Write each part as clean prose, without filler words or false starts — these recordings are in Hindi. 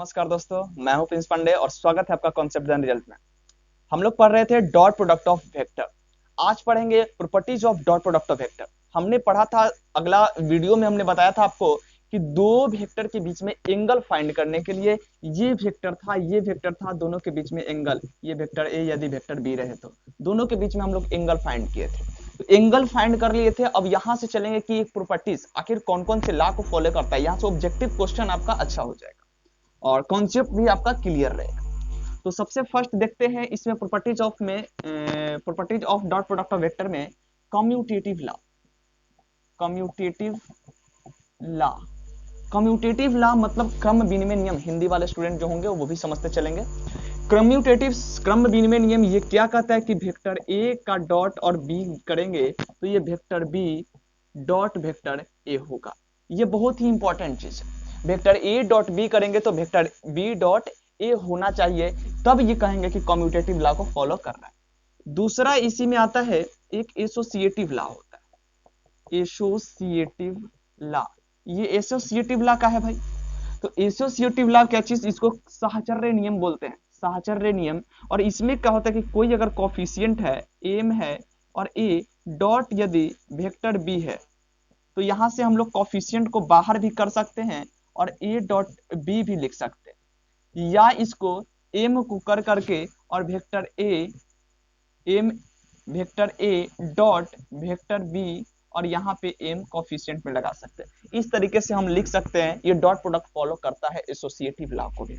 नमस्कार दोस्तों, मैं हूं प्रिंस पांडे और स्वागत है आपका कॉन्सेप्ट देन रिजल्ट में। हम लोग पढ़ रहे थे डॉट प्रोडक्ट ऑफ वेक्टर। आज पढ़ेंगे properties of dot product of vector. हमने पढ़ा था, अगला वीडियो में हमने बताया था आपको कि दो वेक्टर के बीच में एंगल फाइंड करने के लिए ये वेक्टर था, दोनों के बीच में एंगल, ये वेक्टर ए यदि वेक्टर बी रहे तो दोनों के बीच में हम लोग एंगल फाइंड किए थे। तो एंगल फाइंड कर लिए थे। अब यहां से चलेंगे कि एक प्रॉपर्टीज आखिर कौन कौन से लॉ को फॉलो करता है। यहां से ऑब्जेक्टिव क्वेश्चन आपका अच्छा हो जाएगा और कॉन्सेप्ट भी आपका क्लियर रहेगा। तो सबसे फर्स्ट देखते हैं इसमें properties of dot product of vector में commutative law. Commutative law commutative law मतलब क्रम विनिमय नियम। हिंदी वाले स्टूडेंट जो होंगे वो भी समझते चलेंगे। क्रम विनिमय नियम ये क्या कहता है कि वेक्टर ए का डॉट और बी करेंगे तो ये vector B dot vector A होगा। ये बहुत ही इंपॉर्टेंट चीज है। वेक्टर ए डॉट बी करेंगे तो वेक्टर बी डॉट ए होना चाहिए, तब ये कहेंगे कि कम्यूटेटिव लॉ को फॉलो कर रहा है। दूसरा इसी में आता है एक एसोसिएटिव लॉ होता है। एसोसिएटिव लॉ, ये एसोसिएटिव लॉ का है भाई। तो एसोसिएटिव लॉ क्या चीज, इसको साहचर्य नियम बोलते हैं, साहचर्य नियम। और इसमें क्या होता है कि कोई अगर कोफिशिएंट है, एम है और ए डॉट यदि वेक्टर बी है तो यहां से हम लोग कोफिशिएंट को बाहर भी कर सकते हैं और ए डॉट बी भी लिख सकते हैं, या इसको एम को कर करके और vector A dot vector B और यहाँ पे एम कोफिशिएंट में लगा सकते हैं। इस तरीके से हम लिख सकते हैं। ये डॉट प्रोडक्ट फॉलो करता है एसोसिएटिव लॉ को भी।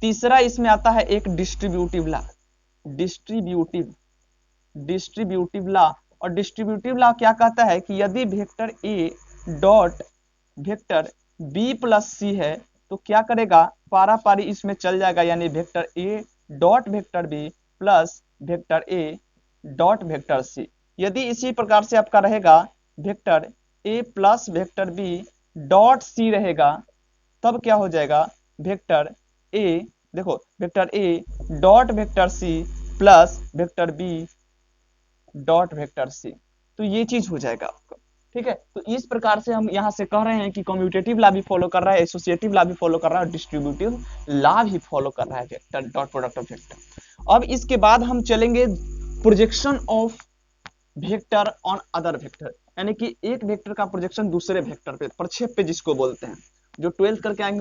तीसरा इसमें आता है एक डिस्ट्रीब्यूटिव लॉ। Distributive law. और डिस्ट्रीब्यूटिव लॉ क्या कहता है कि यदि vector A dot vector B plus C है तो क्या करेगा, पारा पारी इसमें चल जाएगा, यानी vector A dot vector B plus vector A dot vector C. यदि इसी प्रकार से आपका रहेगा vector A plus vector B dot C रहेगा, तब क्या हो जाएगा, वेक्टर ए, देखो vector A dot vector C plus vector B dot vector C. तो ये चीज हो जाएगा आपका। ठीक है, तो इस प्रकार से हम यहां से कह रहे हैं कि कम्यूटेटिव लॉ भी फॉलो कर रहा है, एसोसिएटिव लॉ भी फॉलो कर रहा है और डिस्ट्रीब्यूटिव लॉ भी फॉलो कर रहा है vector dot product of vector. अब इसके बाद हम चलेंगे projection of vector on other vector, यानी कि एक वेक्टर का प्रोजेक्शन दूसरे वेक्टर पे, प्रक्षेप पे जिसको बोलते हैं। जो 12th करके आए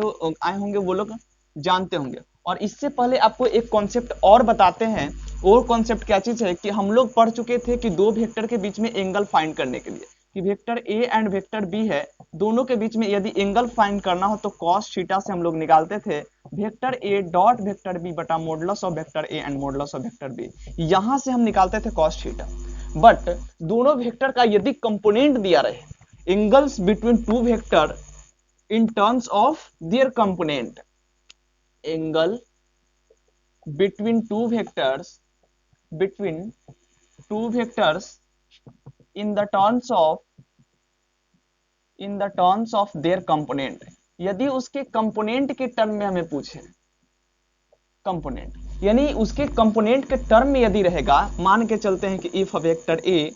होंगे वो लोग जानते होंगे। और इससे पहले आपको एक कॉन्सेप्ट और बताते हैं। वो कॉन्सेप्ट क्या चीज है कि हम लोग पढ़ चुके थे कि दो वेक्टर के बीच में एंगल फाइंड करने के लिए कि vector A and vector B है, दोनों के बीच में यदि एंगल फाइंड करना हो तो कॉस थीटा से हम लोग निकालते थे vector A dot vector B बटा modulus of vector A and modulus of vector B. यहां से हम निकालते थे कॉस थीटा। बट दोनों वेक्टर का यदि कंपोनेंट दिया रहे, angles between two vector in terms of their component, angle between two vectors in the terms of their component, यदि उसके कंपोनेंट के टर्म में हमें पूछे, कंपोनेंट यानी उसके कंपोनेंट के टर्म में यदि रहेगा, मान के चलते हैं कि if vector A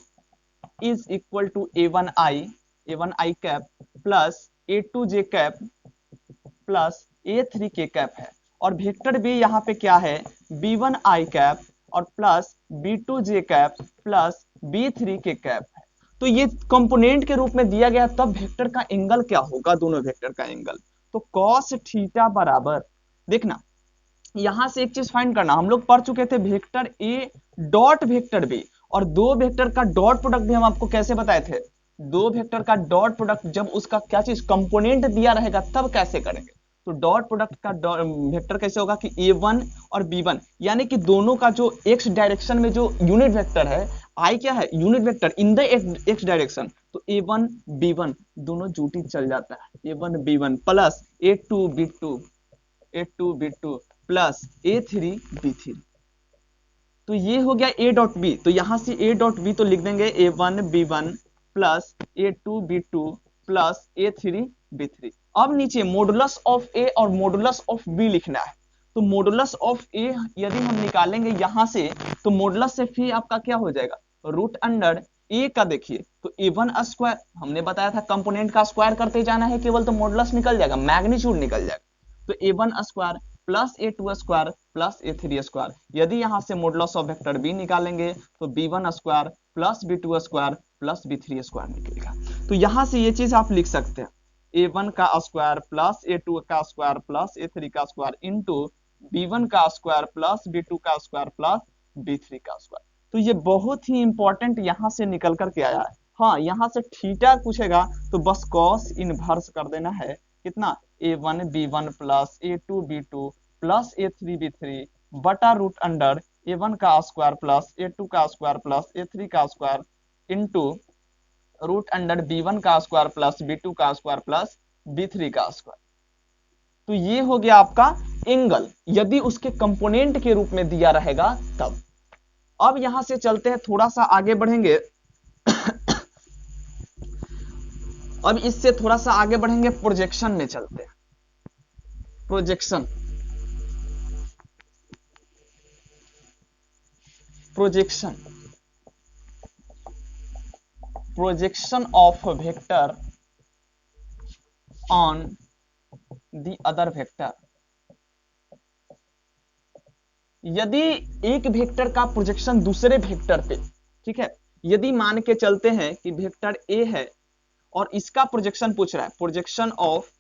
is equal to a1i cap plus a2j cap plus a3k cap है, और वेक्टर बी यहाँ पे क्या है, b1i कैप और plus b2j cap plus b3k cap है। तो ये कंपोनेंट के रूप में दिया गया, तब वेक्टर का एंगल क्या होगा, दोनों वेक्टर का एंगल, तो कॉस थीटा बराबर, देखना यहां से एक चीज फाइंड करना, हम लोग पढ़ चुके थे vector A dot vector B, और दो वेक्टर का डॉट प्रोडक्ट भी हम आपको कैसे बताए थे, दो वेक्टर का डॉट प्रोडक्ट जब उसका क्या चीज कंपोनेंट दिया रहेगा तब कैसे करेंगे। तो डॉट प्रोडक्ट का वेक्टर कैसे होगा कि a1 और b1, यानी कि दोनों का जो x डायरेक्शन में जो यूनिट वेक्टर है, i क्या है, unit vector in the x direction, तो a1 b1 दोनों जूटी चल जाता है, a1 b1 plus a2 b2 plus a3 b3। तो ये हो गया a डॉट बी। तो यहां से a डॉट बी तो लिख देंगे a1 b1 plus a2 b2 plus a3 b3। अब नीचे मॉडुलस ऑफ ए और मॉडुलस ऑफ बी लिखना है। तो मॉडुलस ऑफ ए यदि हम निकालेंगे यहां से, तो मॉडुलस से फिर आपका क्या हो जाएगा, रूट अंडर ए का देखिए तो ए1 स्क्वायर, हमने बताया था कंपोनेंट का स्क्वायर करते जाना है केवल, तो मॉडुलस निकल जाएगा, मैग्नीट्यूड निकल जाएगा। तो A1 square plus A2 square plus A3 square, यदि यहां से मॉडुलस ऑफ वेक्टर बी निकालेंगे तो B1 square plus बी2 square plus B3 square निकलेगा। तो यहां से ये चीज आप लिख सकते हैं, ए1 का स्क्वायर प्लस ए2 का स्क्वायर प्लस ए3 का स्क्वायर इंटू बी1 का स्क्वायर प्लस बी2 का स्क्वायर प्लस बी3 का स्क्वायर। तो ये बहुत ही इंपॉर्टेंट यहां से निकल करके आया है। हाँ, यहां से थीटा पूछेगा तो बस कॉस इनवर्स कर देना है, कितना a1 b1 plus a2 b2 plus a3 b3 बटा रूट अंडर a1 का स्क्वायर प्लस a2 का स्क्वायर प्लस a3 का square into root under b1 का स्क्वायर प्लस b2 का स्क्वायर प्लस b3 का स्क्वायर। तो ये हो गया आपका एंगल, यदि उसके कंपोनेंट के रूप में दिया रहेगा तब। अब यहां से चलते हैं, थोड़ा सा आगे बढ़ेंगे अब इससे थोड़ा सा आगे बढ़ेंगे, प्रोजेक्शन में चलते हैं। Projection projection projection of vector on the other vector. यदि एक वेक्टर का प्रोजेक्शन दूसरे वेक्टर पे, ठीक है, यदि मान के चलते हैं कि वेक्टर ए है और इसका प्रोजेक्शन पूछ रहा है, projection of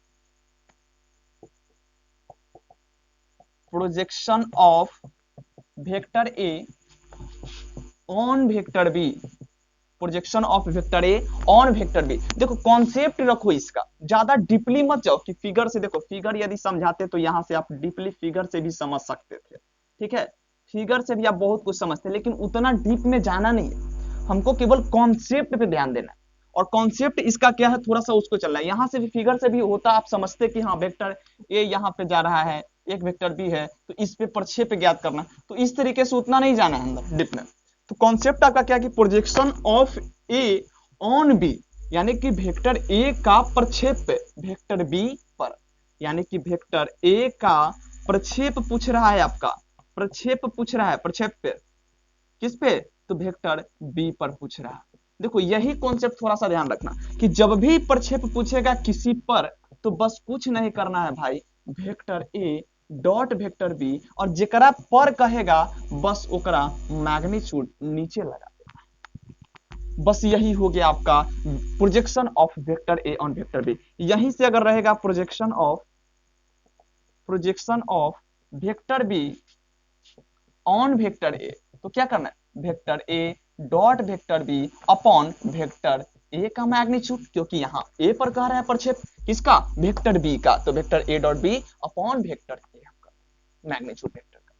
vector A on vector B, projection of vector A on vector B. देखो कॉन्सेप्ट रखो इसका, ज्यादा डीपली मत जाओ कि फिगर से, देखो फिगर यदि समझाते तो यहां से आप डीपली फिगर से भी समझ सकते थे, ठीक है, फिगर से भी आप बहुत कुछ समझते, लेकिन उतना डीप में जाना नहीं है, हमको केवल कॉन्सेप्ट पे ध्यान देना है। और कॉन्सेप्ट इसका क्या है, थोड़ा सा उसको चलना है, यहां से भी फिगर से भी होता, आप समझते कि हाँ वेक्टर ए यहाँ पे जा रहा है, एक वेक्टर बी है, तो इस पे प्रक्षेप ज्ञात करना, तो इस तरीके से उतना नहीं जाना है अंदर डीप में। तो कॉन्सेप्ट आपका क्या कि projection of A on B, यानी कि वेक्टर ए का प्रक्षेप वेक्टर बी पर, यानी कि वेक्टर ए का प्रक्षेप पूछ रहा है, आपका प्रक्षेप पूछ रहा है, प्रक्षेप पे किस पे, तो वेक्टर बी पर पूछ रहा है। देखो यही कॉन्सेप्ट थोड़ा सा ध्यान रखना कि जब भी प्रक्षेप पूछेगा किसी पर, तो बस कुछ नहीं करना है भाई, vector A dot vector B, और जेकरा पर कहेगा बस ओकरा मैग्नीट्यूड नीचे लगा देना। बस यही हो गया आपका projection of vector A on vector B. यहीं से अगर रहेगा projection of vector B on vector A, तो क्या करना है, vector A dot vector B upon vector A का मैग्नीट्यूड, क्योंकि यहाँ ए पर कह रहा है प्रक्षेप किसका, वेक्टर बी का, तो vector A dot B upon vector A आपका मैग्नीट्यूड वेक्टर का।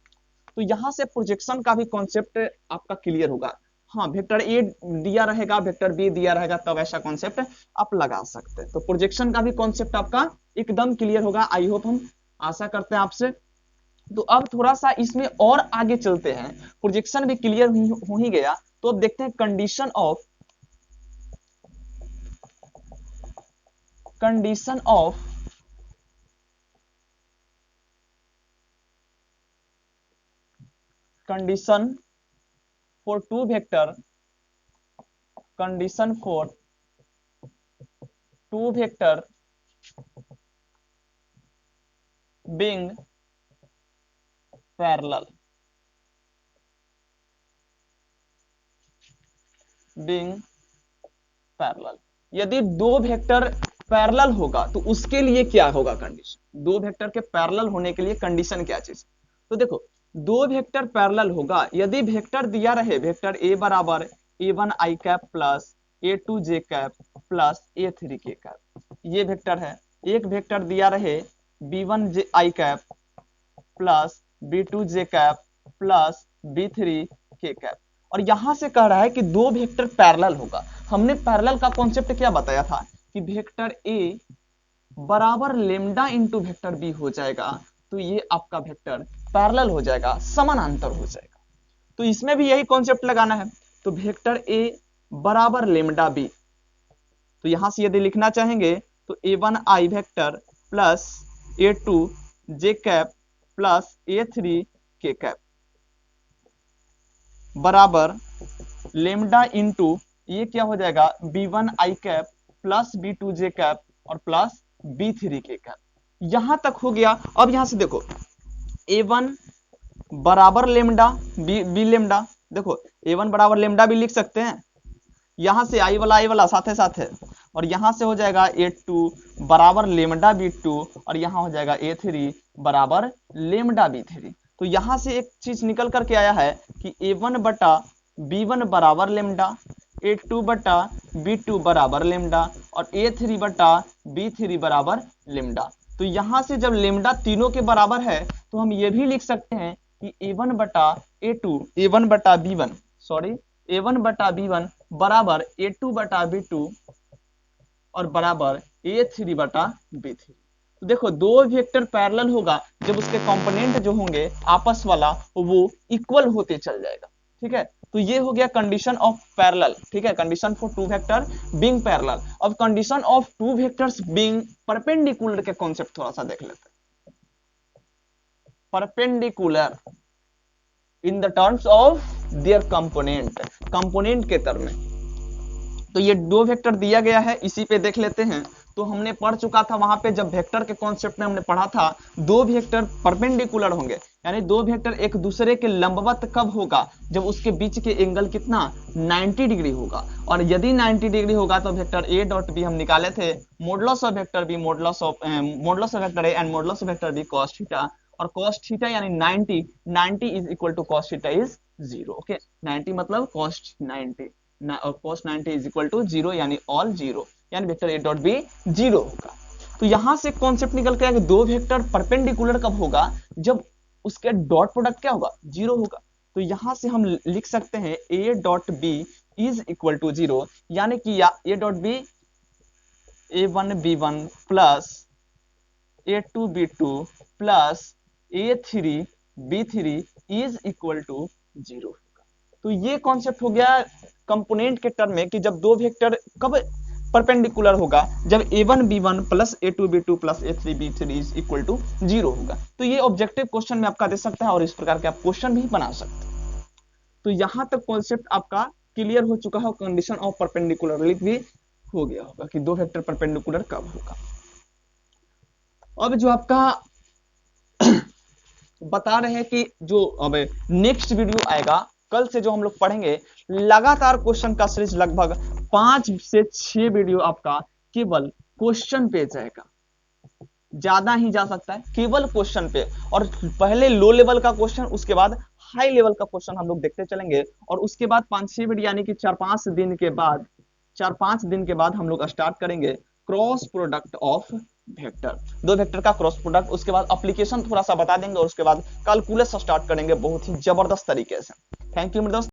तो यहां से प्रोजेक्शन का भी कॉन्सेप्ट आपका क्लियर होगा। हाँ, वेक्टर ए दिया रहेगा, वेक्टर बी दिया रहेगा, तब ऐसा कॉन्सेप्ट आप लगा सकते हैं। तो प्रोजेक्शन का भी कॉन्सेप्ट आपका एकदम क्लियर होगा, आई होप, हम आशा करते हैं आपसे। तो अब थोड़ा सा इसमें और आगे चलते हैं, प्रोजेक्शन भी क्लियर हो ही गया, तो अब देखते हैं condition of condition for two vector, condition for two vector being parallel, यदि दो वेक्टर पैरेलल होगा तो उसके लिए क्या होगा कंडीशन, दो वेक्टर के पैरेलल होने के लिए कंडीशन क्या चीज। तो देखो दो वेक्टर पैरेलल होगा, यदि वेक्टर दिया रहे, वेक्टर ए बराबर a1 i cap plus a2 j cap plus a3 k cap, ये वेक्टर है। एक वेक्टर दिया रहे b1 i cap plus b2 j cap plus b3 k cap, और यहां से कह रहा है कि दो वेक्टर पैरेलल होगा। हमने पैरेलल का कॉन्सेप्ट क्या बताया था कि वेक्टर ए बराबर लेमडा इंटू वेक्टर बी हो जाएगा, तो ये आपका वेक्टर पैरेलल हो जाएगा, समानांतर हो जाएगा। तो इसमें भी यही कॉन्सेप्ट लगाना है, तो वेक्टर ए बराबर लेमडा बी, तो यहां से यदि लिखना चाहेंगे तो a1 i vector plus a2 j cap plus a3 k cap बराबर लेमडा इंटू ये क्या हो जाएगा b1 i cap plus b2 j cap और प्लस b3 k कैप। यहां तक हो गया। अब यहां से देखो a1 बराबर लेमडा बी लेमडा, देखो a1 बराबर लेमडा भी लिख सकते हैं, यहां से आई वाला साथ साथ है, और यहां से हो जाएगा a2 बराबर लेमडा b2 और यहां हो जाएगा a3 बराबर लेमडा b3। तो यहां से एक चीज निकल करके आया है कि a1 बटा b1 बराबर लेमडा, a2 बटा b2 बराबर लेमडा और a3 बटा b3 बराबर लेमडा। तो यहां से जब लेमडा तीनों के बराबर है तो हम ये भी लिख सकते हैं कि a1 बटा b1 बराबर a2 बटा b2 और बराबर a3 बटा b3। तो देखो दो वेक्टर पैरेलल होगा जब उसके कंपोनेंट जो होंगे आपस वाला वो इक्वल होते चल जाएगा। ठीक है, तो ये हो गया कंडीशन ऑफ पैरेलल। ठीक है, condition for two vector being parallel. अब condition of two vectors being perpendicular के कॉन्सेप्ट थोड़ा सा देख लेते हैं। Perpendicular in the terms of their component के टर्म में। तो ये दो वेक्टर दिया गया है, इसी पे देख लेते हैं। तो हमने पढ़ चुका था वहां पे जब वेक्टर के कॉन्सेप्ट में हमने पढ़ा था दो वेक्टर परपेंडिकुलर होंगे, यानी दो वेक्टर एक दूसरे के लंबवत कब होगा, जब उसके बीच के एंगल कितना 90 डिग्री होगा। और यदि 90 डिग्री होगा तो वेक्टर ए डॉट बी हम निकाले थे modulus of vector B modulus of vector A and modulus of vector B cos theta, और cos थीटा यानी 90 is equal to cos theta is 0। Okay, 90 मतलब cos 90 और cos 90 इज इक्वल टू 0 यानी ऑल 0, यानी वेक्टर ए डॉट बी 0 होगा। तो यहां से कॉन्सेप्ट निकल के आया कि दो वेक्टर परपेंडिकुलर कब होगा, जब उसके डॉट प्रोडक्ट क्या होगा 0 होगा। तो यहां से हम लिख सकते हैं A dot B is equal to 0, यानी कि A dot B a1 b1 plus a2 b2 plus a3 b3 is equal to 0 होगा। तो ये कॉन्सेप्ट हो गया कंपोनेंट के टर्म में कि जब दो वेक्टर कब परपेंडिकुलर होगा, जब a1 b1 plus a2 b2 plus a3 b3 is equal to 0 होगा। तो ये ऑब्जेक्टिव क्वेश्चन में आपका दे सकता है और इस प्रकार के आप क्वेश्चन भी बना सकते हैं। तो यहां तक कॉन्सेप्ट आपका क्लियर हो चुका है, कंडीशन ऑफ परपेंडिकुलरिटी भी हो गया होगा कि दो वेक्टर परपेंडिकुलर कब होगा। अब जो आपका बता रहे हैं कि जो अब नेक्स्ट वीडियो आएगा कल से जो हम लोग पढ़ेंगे लगातार क्वेश्चन का सीरीज, लगभग 5 से 6 वीडियो आपका केवल क्वेश्चन पे जाएगा, ज्यादा ही जा सकता है केवल क्वेश्चन पे। और पहले लो लेवल का क्वेश्चन, उसके बाद हाई लेवल का क्वेश्चन हम लोग देखते चलेंगे, और उसके बाद 5-6 वीडियो यानी कि 4-5 दिन के बाद हम लोग स्टार्ट करेंगे क्रॉस प्रोडक्ट ऑफ वेक्टर, दो वेक्टर का क्रॉस प्रोडक्ट। उसके बाद एप्लीकेशन थोड़ा सा बता देंगे और उसके बाद कैलकुलस स्टार्ट करेंगे बहुत ही जबरदस्त तरीके से। थैंक यू मेरे दोस्त।